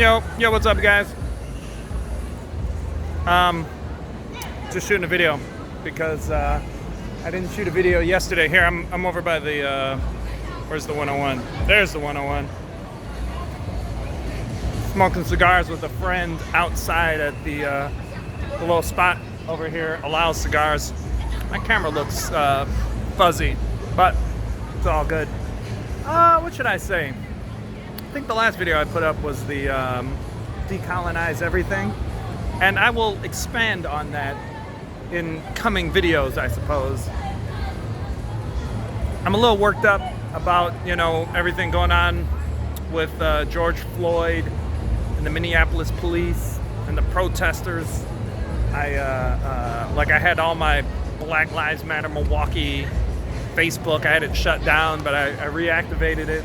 Yo, what's up, guys? Just shooting a video because I didn't shoot a video yesterday. Here, I'm over by the where's the 101? There's the 101. Smoking cigars with a friend outside at the little spot over here. Allows cigars. My camera looks fuzzy, but it's all good. What should I say? I think the last video I put up was the Decolonize everything, and I will expand on that in coming videos, I suppose. I'm a little worked up about, everything going on with George Floyd and the Minneapolis police and the protesters. I had all my Black Lives Matter Milwaukee Facebook. I had it shut down, but I reactivated it.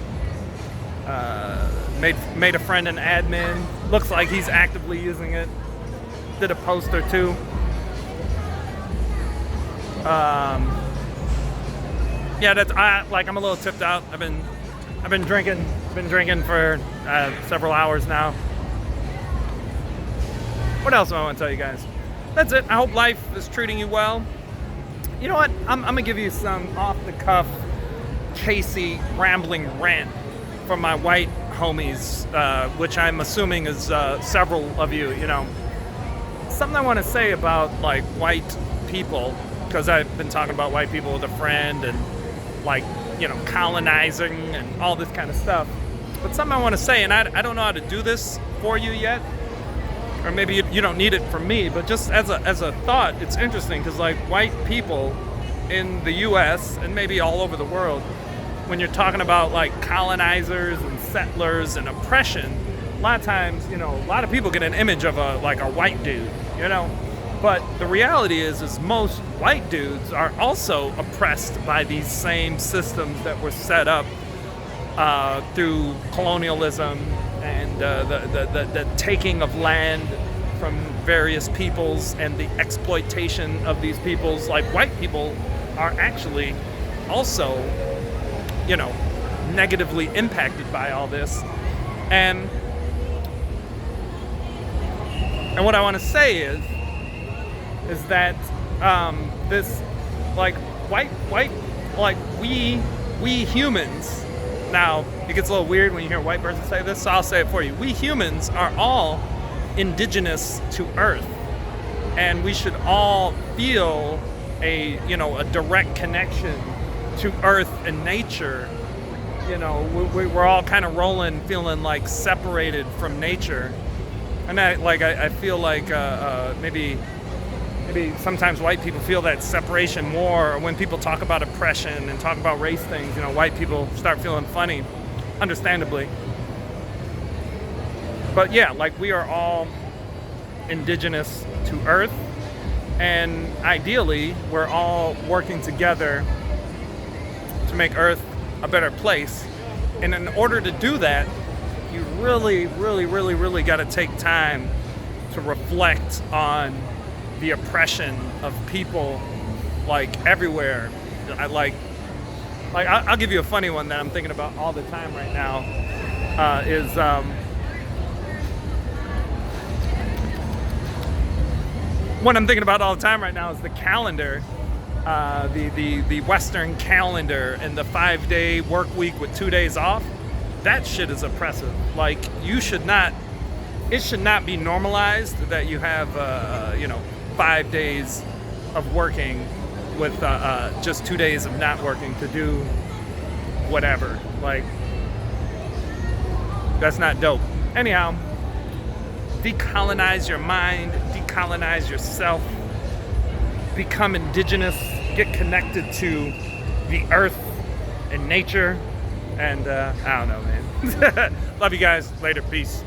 Made a friend an admin. Looks like he's actively using it. Did a post or two. I'm a little tipped out. I've been drinking for several hours now. What else do I want to tell you guys? That's it. I hope life is treating you well. You know what? I'm gonna give you some off-the-cuff, Casey rambling rant from my white homies, which I'm assuming is several of you. Something I want to say about white people, because I've been talking about white people with a friend and colonizing and all this kind of stuff. But something I want to say, and I don't know how to do this for you yet, or maybe you don't need it from me, but just as a thought, it's interesting because white people in the U.S. and maybe all over the world, when you're talking about colonizers and settlers and oppression, a lot of times, a lot of people get an image of a white dude, But the reality is most white dudes are also oppressed by these same systems that were set up through colonialism and the taking of land from various peoples and the exploitation of these peoples. White people are actually also negatively impacted by all this. And what I want to say is that this we humans, now it gets a little weird when you hear a white person say this, so I'll say it for you. We humans are all indigenous to Earth, and we should all feel a direct connection to Earth and nature. We're all kind of feeling separated from nature, and I feel maybe sometimes white people feel that separation more. When people talk about oppression and talk about race things, white people start feeling funny, understandably. But yeah, we are all indigenous to Earth, and ideally we're all working together to make Earth a better place. And in order to do that, you really got to take time to reflect on the oppression of people everywhere. I'll give you a funny one that I'm thinking about all the time right now. What I'm thinking about all the time right now is the calendar, the Western calendar, and the 5-day work week with 2 days off. That shit is oppressive. It should not be normalized that you have 5 days of working with just 2 days of not working to do whatever. That's not dope. Anyhow, decolonize your mind, decolonize yourself, become indigenous, get connected to the earth and nature, and I don't know, man. Love you guys. Later. Peace.